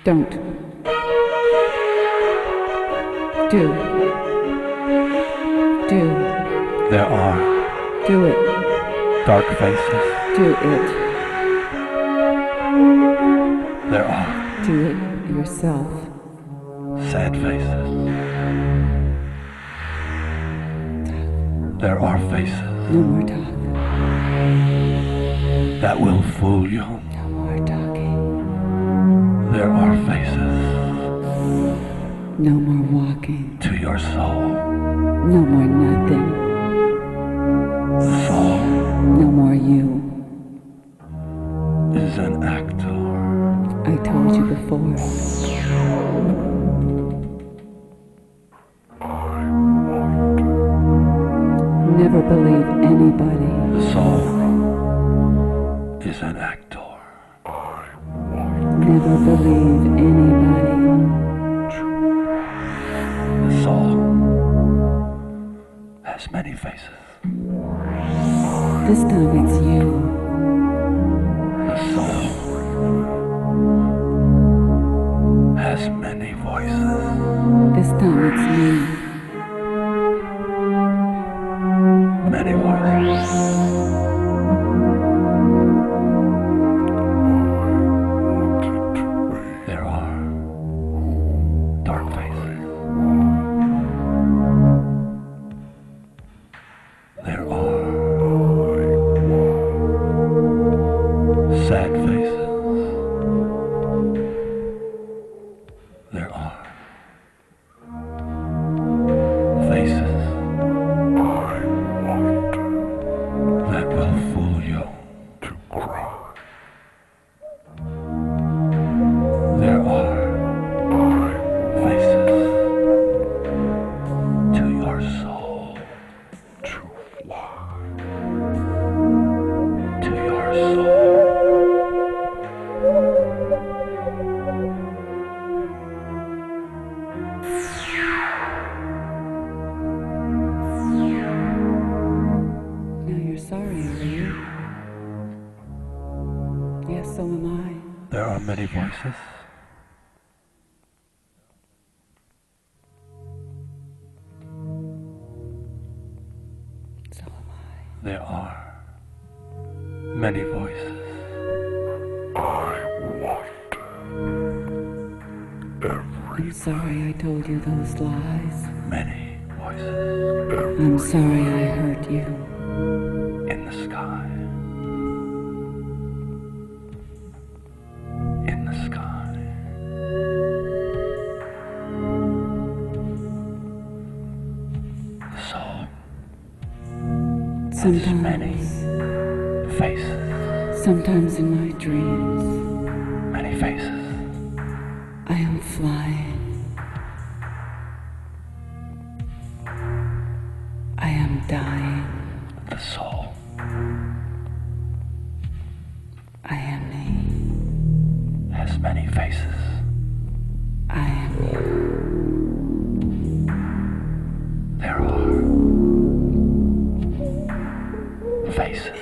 Don't. Do. Do. There are. Do it. Dark faces. Do it. There are. Do it yourself. Sad faces. There are faces. No more talk. That will fool you. No more talking. There are faces. No more walking. To your soul. No more nothing. The soul. No more you. Is an actor. I told you before. Never believe anybody. The soul is an actor. Never believe anybody. The soul has many faces. This time it's you. The soul has many voices. This time it's me. Many voices. There are dark faces. There are sad faces. There are faces that will fool you to cry. There are faces to your soul to fly. To your soul. Now you're sorry, are you? Yes, so am I. There are many voices. So am I. There are many voices. I'm sorry I told you those lies. Many voices I'm sorry I hurt you. in the sky. In the sky. The soul has many Sometimes, faces. sometimes in my dreams, Many faces. I am flying. I am dying. The soul I am me. has many faces. I am you. There are faces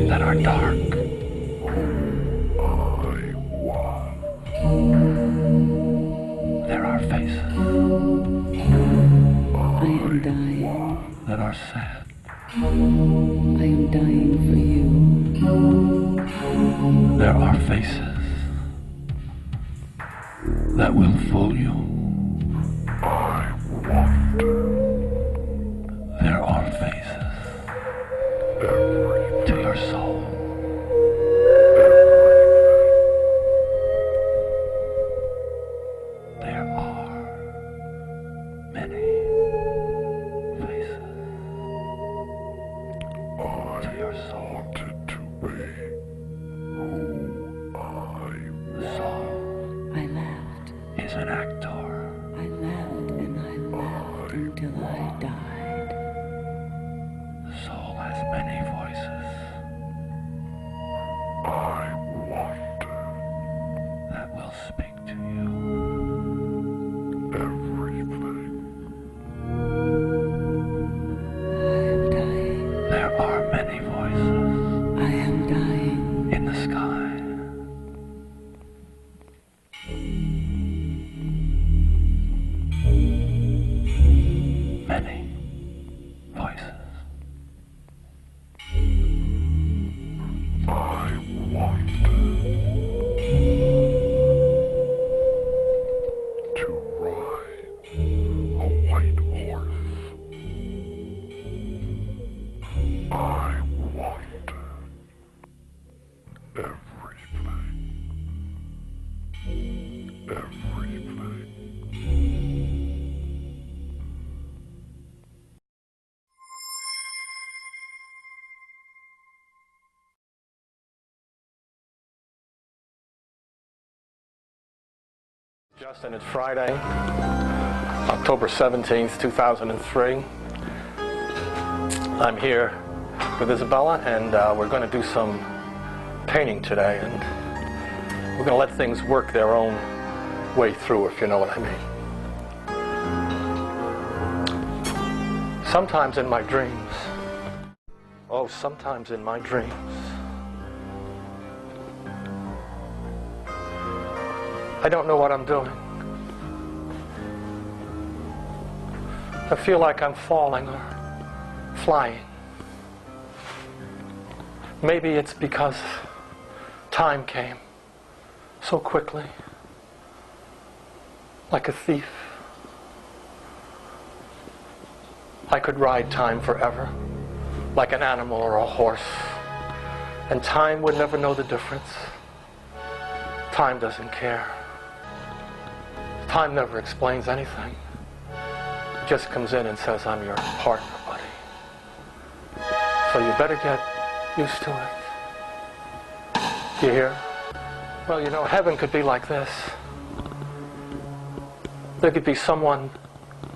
that are dark. There are faces I am dying. that are sad. I am dying for you. There are faces that will fool you. There are faces to your soul. There are many faces to your soul. The soul I laughed. is an actor. I laughed and I laughed until I died. The soul has many voices that will speak to you. I am dying. There are many voices I am dying. in the sky. Justin, it's Friday, October 17th, 2003. I'm here with Isabella, and we're going to do some painting today, and we're going to let things work their own way through, if you know what I mean. Sometimes in my dreams, sometimes in my dreams, I don't know what I'm doing. I feel like I'm falling or flying. Maybe it's because time came so quickly, like a thief. I could ride time forever, like an animal or a horse, and time would never know the difference. Time doesn't care. Time never explains anything. It just comes in and says, I'm your partner, buddy. So you better get used to it. You hear? Well, you know, heaven could be like this. There could be someone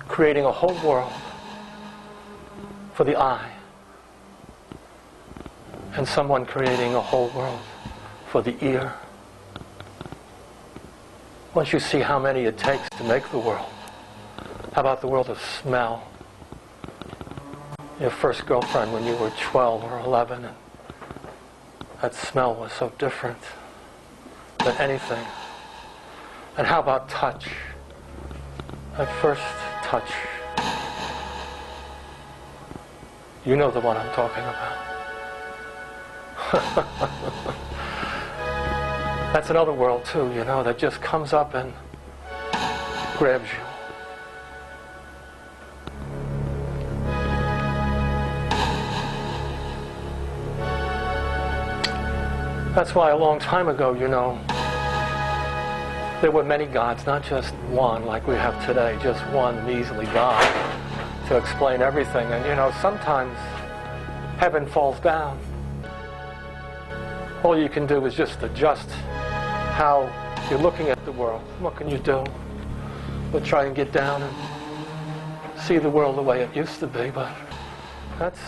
creating a whole world for the eye, and someone creating a whole world for the ear. Once you see how many it takes to make the world, how about the world of smell? Your first girlfriend when you were 12 or 11, and that smell was so different than anything. And how about touch? That first touch. You know the one I'm talking about. That's another world too, you know, that just comes up and grabs you. That's why a long time ago, you know, there were many gods, not just one like we have today, just one measly God to explain everything. And you know, sometimes heaven falls down. All you can do is just adjust how you're looking at the world. What can you do? We'll try and get down and see the world the way it used to be, but that's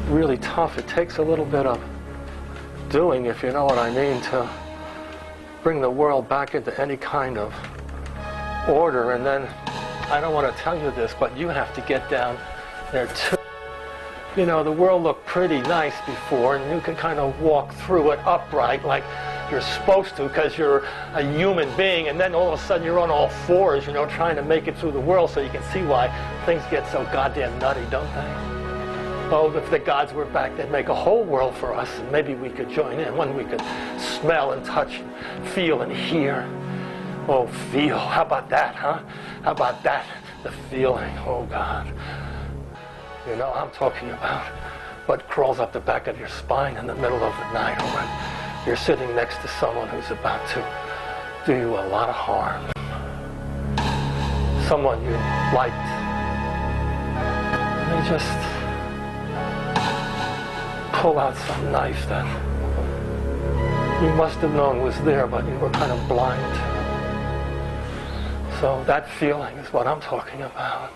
really tough. It takes a little bit of doing, if you know what I mean, to bring the world back into any kind of order. And then, I don't want to tell you this, but you have to get down there too. You know, the world looked pretty nice before, and you can kind of walk through it upright like you're supposed to because you're a human being, and then all of a sudden you're on all fours, you know, trying to make it through the world. So you can see why things get so goddamn nutty, don't they? Oh, if the gods were back, they'd make a whole world for us, and maybe we could join in. One we could smell and touch and feel and hear. Oh, feel. How about that, huh? How about that? The feeling. Oh, God. You know, I'm talking about what crawls up the back of your spine in the middle of the night, or when you're sitting next to someone who's about to do you a lot of harm. Someone you liked. And they just pull out some knife that you must have known was there, but you were kind of blind to. So that feeling is what I'm talking about.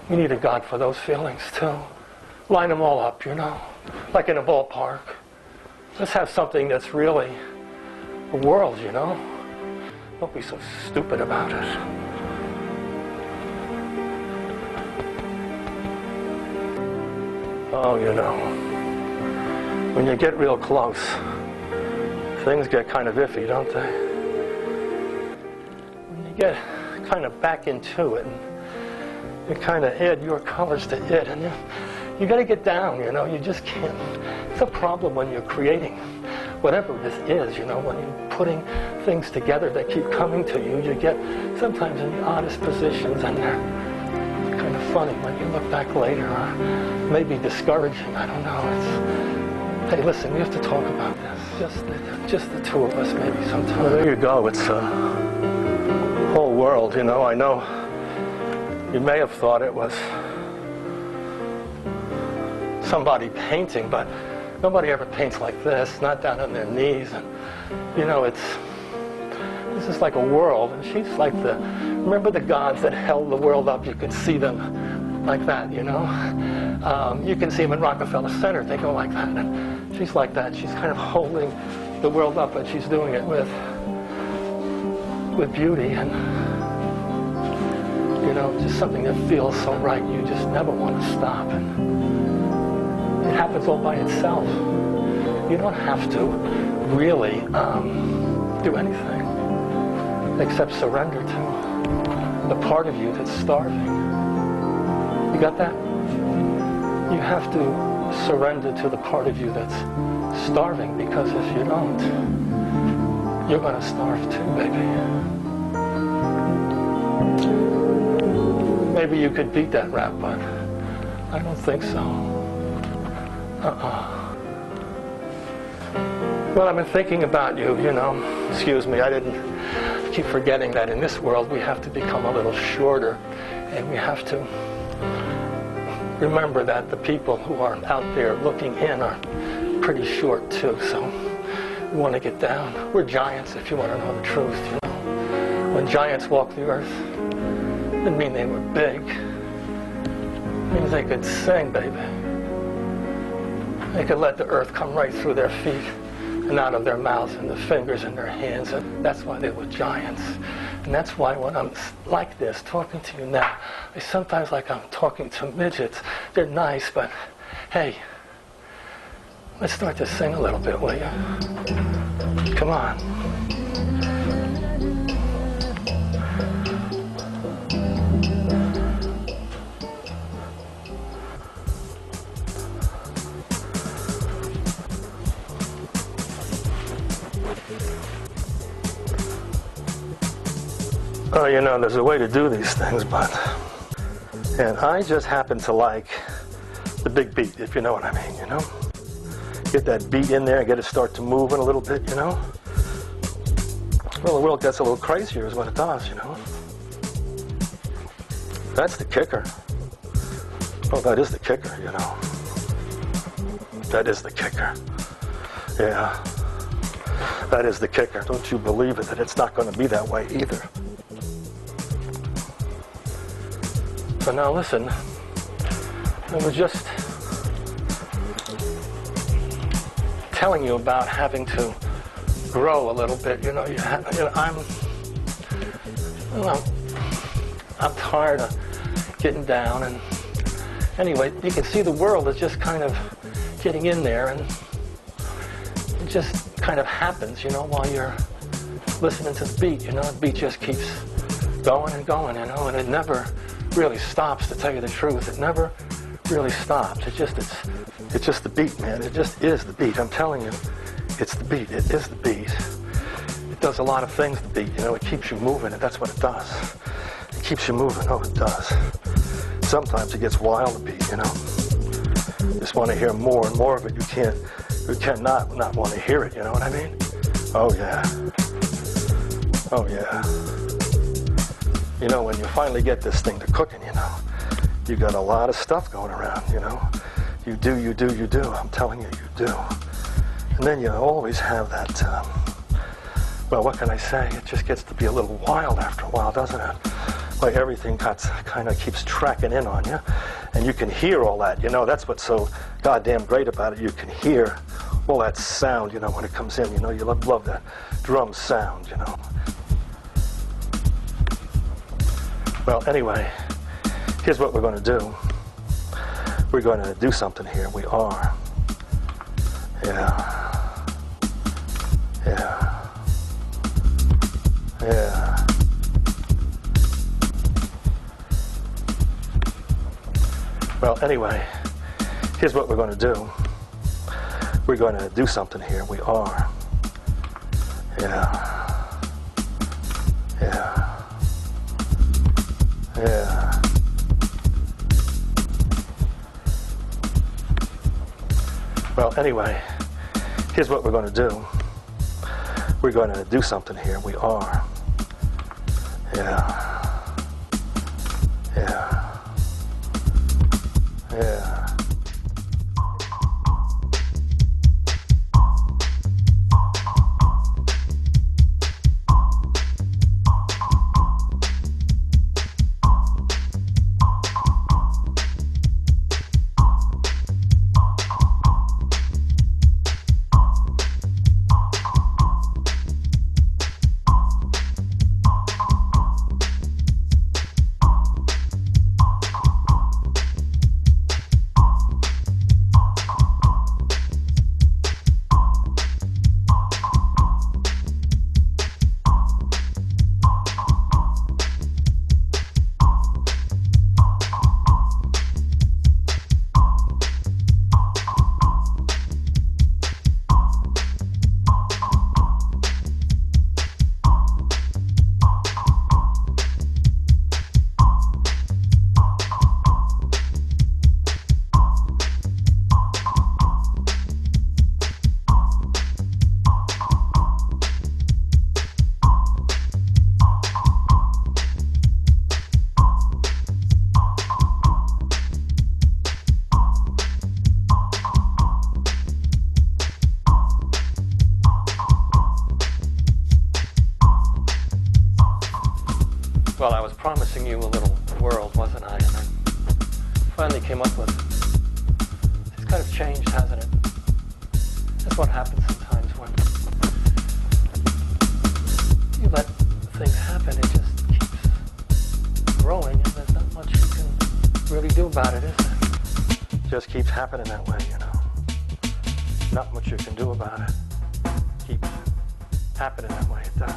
You need a God for those feelings too. Line them all up, you know, like in a ballpark. Let's have something that's really a world, you know. Don't be so stupid about it. Oh, you know, when you get real close, things get kind of iffy, don't they? When you get kind of back into it, and you kind of add your colors to it, and you got to get down, you know. You just can't. It's a problem when you're creating whatever this is, you know, when you're putting things together that keep coming to you. You get sometimes in the oddest positions, and they're kind of funny when you look back later, or maybe discouraging. I don't know. It's, hey, listen, we have to talk about this. Just the two of us, maybe sometime. Well, there you go. It's a whole world, you know. I know. You may have thought it was somebody painting, but nobody ever paints like this, not down on their knees. And you know, it's This is like a world, and she's like the, remember the gods that held the world up? You could see them like that, you know? You can see them in Rockefeller Center, they go like that. And she's like that. She's kind of holding the world up, but she's doing it with beauty and, you know, just something that feels so right. You just never want to stop. And it happens all by itself. You don't have to really do anything except surrender to the part of you that's starving. You got that? You have to surrender to the part of you that's starving, because if you don't, you're going to starve too, baby. Maybe you could beat that rap, but I don't think so. Well, I've been thinking about you, you know. Excuse me, I keep forgetting that in this world we have to become a little shorter, and we have to remember that the people who are out there looking in are pretty short too, so we want to get down. We're giants, if you want to know the truth, you know. When giants walked the earth, it didn't mean they were big. It means they could sing, baby. They could let the earth come right through their feet and out of their mouths and the fingers in their hands, and that's why they were giants. And that's why when I'm like this, talking to you now, I sometimes like I'm talking to midgets. They're nice, but hey, let's start to sing a little bit, will you? Come on. Oh, you know, there's a way to do these things, and I just happen to like the big beat, if you know what I mean, you know? Get that beat in there and get it start to move in a little bit, you know? Well, the world gets a little crazier is what it does, you know? That's the kicker. Oh, that is the kicker, you know? That is the kicker. Yeah. That is the kicker. Don't you believe it, that it's not going to be that way either. So now listen, I was just telling you about having to grow a little bit. You know, I'm tired of getting down, and anyway, you can see the world is just kind of getting in there, and it just kind of happens, you know, while you're listening to the beat. You know, the beat just keeps going and going, you know, and it never really stops, to tell you the truth. It never really stops. It's just the beat, man. It just is the beat. I'm telling you, it's the beat. It is the beat. It does a lot of things, the beat. You know, it keeps you moving, and that's what it does. It keeps you moving. Oh, it does. Sometimes it gets wild, the beat, you know. You just want to hear more and more of it. You can't not want to hear it, you know what I mean? Oh, yeah. Oh, yeah. You know, when you finally get this thing to cooking, you know, you got a lot of stuff going around, you know. You do. I'm telling you, you do. And then you always have that, well, what can I say? It just gets to be a little wild after a while, doesn't it? Like everything kind of keeps tracking in on you. And you can hear all that, you know. That's what's so goddamn great about it. You can hear all that sound, you know, when it comes in. You know, you love that drum sound, you know. Well, anyway, here's what we're going to do. We're going to do something here. We are. Yeah. Yeah. Yeah. Well, anyway, here's what we're going to do. We're going to do something here. We are. Yeah. Yeah. Yeah. Well, anyway, here's what we're going to do. We're going to do something here. We are. Yeah. Yeah. Yeah. promising you a little world, wasn't I? And I finally came up with it. It's kind of changed, hasn't it? That's what happens sometimes when you let things happen. It just keeps growing, and there's not much you can really do about it, is there? It just keeps happening that way, you know. Not much you can do about it. Keeps happening that way. It does.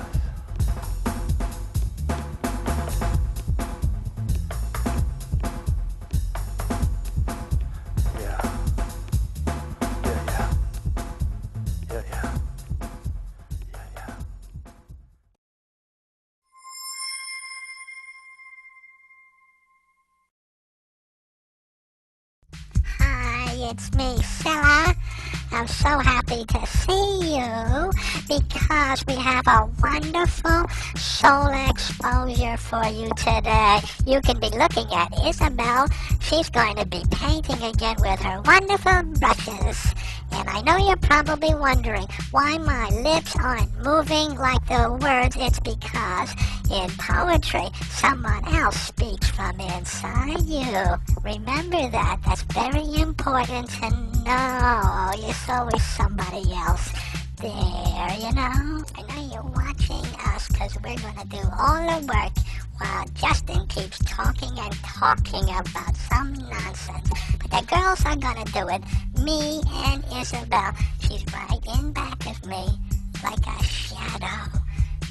It's me, SCYLLA. I'm so happy to see you because we have a wonderful soul exposure for you today. You can be looking at Isabelle. She's going to be painting again with her wonderful brushes. And I know you're probably wondering why my lips aren't moving like the words. It's because in poetry, someone else speaks from inside you. Remember that. That's very important to know. There's always somebody else there, you know? I know you're watching us because we're going to do all the work while Justin keeps talking and talking about some nonsense. But the girls are going to do it. Me and Isabelle. She's right in back of me like a shadow.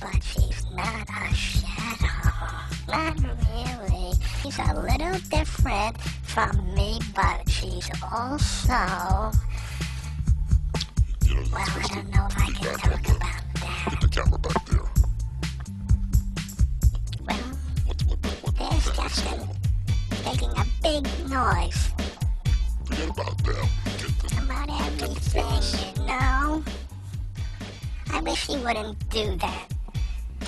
But she's not a shadow. Not really. She's a little different from me, but she's also... Well, I don't know if I can talk about that. Put the camera back there. Well, there's Justin making a big noise. Forget about them. About everything, you know? I wish he wouldn't do that.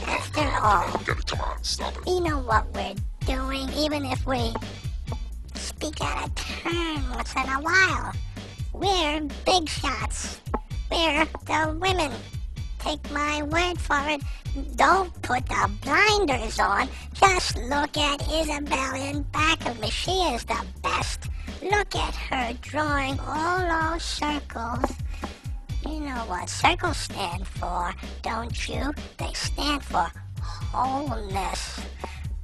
After all, Come on, stop it. you know what we're doing, even if we speak out of turn once in a while. We're big shots. We're the women. Take my word for it. Don't put the blinders on. Just look at Isabelle in back of me. She is the best. Look at her drawing all those circles. You know what circles stand for, don't you? They stand for wholeness.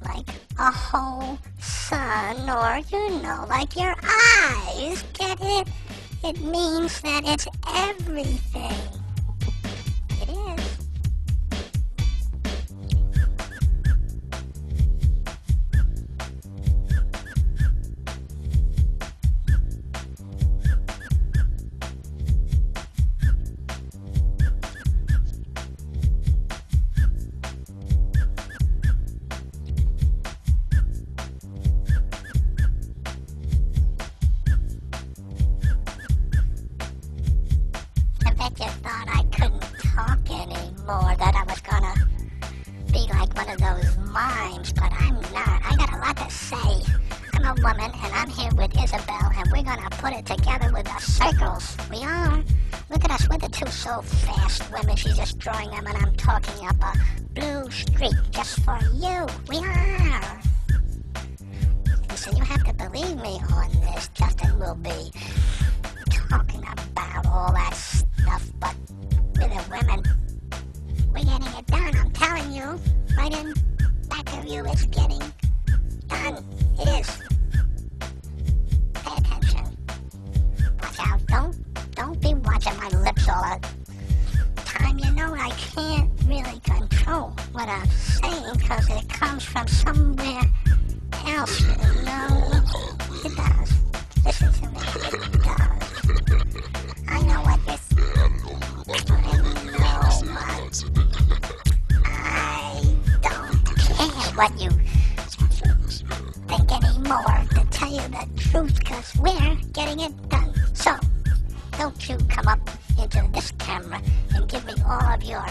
Like a whole sun, or, you know, like your eyes. Get it? It means that it's everything. It is. I bet you thought I couldn't talk anymore, that I was gonna be like one of those mimes, but I'm not. I got a lot to say. I'm a woman, and I'm here with Isabelle, and we're gonna put it together with the circles. We are. Look at us, we're the two so fast women. She's just drawing them, and I'm talking up a blue streak just for you. We are. So you have to believe me on this. Justin will be talking about all that stuff, but we're the women. We're getting it done, I'm telling you. Right in back of you, it's getting done. It is. Pay attention. Watch out. Don't be watching my lips all the time. You know I can't really control what I'm saying because it comes from somewhere else, you know. It does. Listen to me. It does. I know what this... I don't care what you think anymore, to tell you the truth, because we're getting it done. So, don't you come up into this camera and give me all of your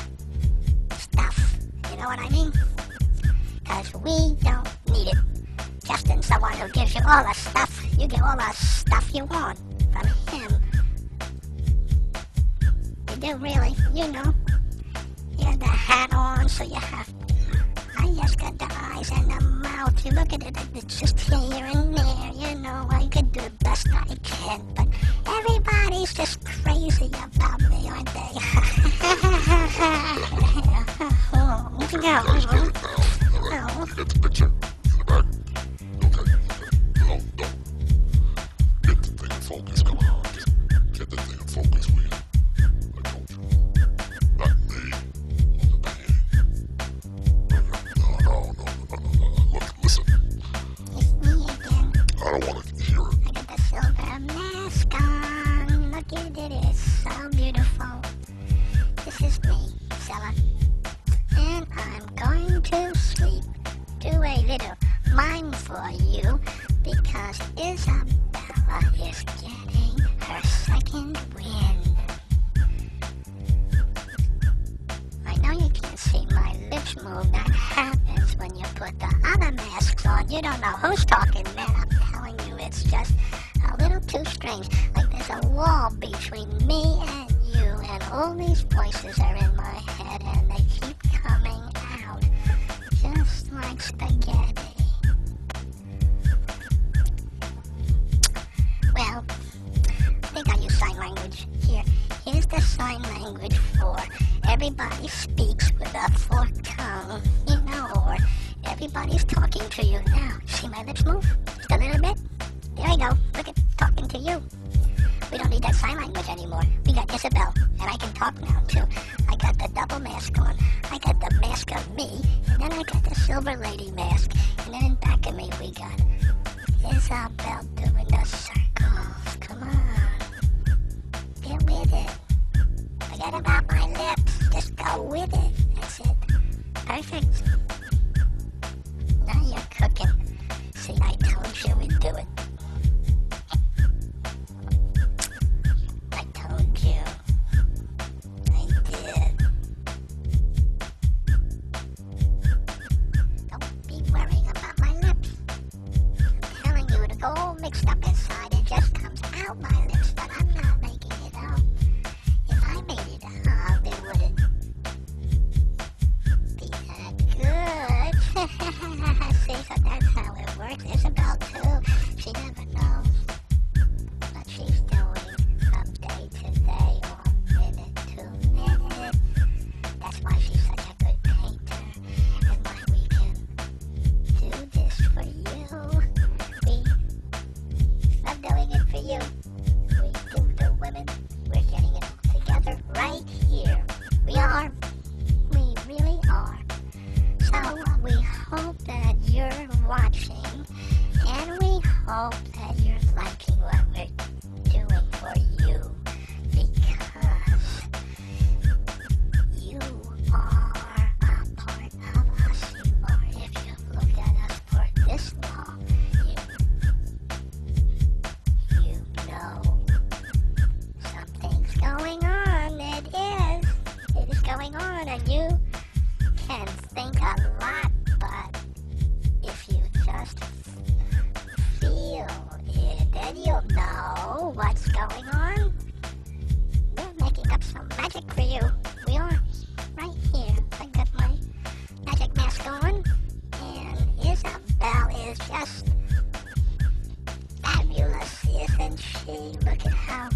stuff. You know what I mean? Because we don't need it. Justin's the one who gives you all the stuff. You get all the stuff you want from him. You do, really. You know. You have the hat on, so you have... I just got the eyes and the mouth. You look at it, it's just here and there. You know, I could do the best I can, but everybody's just crazy about me, aren't they? Oh, You guys get it now. Alright? You get the picture? Right? Okay. No. Get the thing in focus. Come on. Get the thing in focus, will you? I told you. Not me. The band. No. Look, listen. It's me again. I don't want to hear it. I got the silver mask on. Look at it, it's so beautiful. This is me, SCYLLA. And I'm going to sleep. Do a little mime for you because Isabella is getting her second wind. I know you can't see my lips move. That happens when you put the other masks on. You don't know who's talking, man. I'm telling you, it's just a little too strange. Like there's a wall between me and you, and all these voices are in my head, and they keep coming out, just like spaghetti. Well, I think I'll use sign language here. Here's the sign language for everybody speaks with a forked tongue, you know, or everybody's talking to you now. See my lips move? Just a little bit? There you go. Look at talking to you. We don't need that sign language anymore. We got Isabelle, and I can talk now too. I got the double mask on. I got the mask of me, and then I got the silver lady mask. And then in back of me we got Isabelle doing the circles. Come on. Get with it. Forget about my lips. Just go with it. That's it. Perfect. Now you're cooking. See, I told you we'd do it. I told you. I did. Don't be worrying about my lips. I'm telling you, it'll go all mixed up inside. It just comes out my lips, but I'm not making it out. If I made it up, it wouldn't be that good. See, so that's how it works. Isabelle, too. She never knows what she's doing from day to day or minute to minute. That's why she's such a good painter and why we can do this for you. We love doing it for you. We do the women. We're getting it all together right here. We are. We really are. So we hope that you're watching, and we hope that you're liking what we're doing for you, because you are a part of us. You are. If you've looked at us for this long, you know something's going on. It is going on, and you can think a lot, but if you just feel it, then you'll know what's going on. We're making up some magic for you. We are right here. I got my magic mask on, and Isabelle is just fabulous, isn't she? Look at how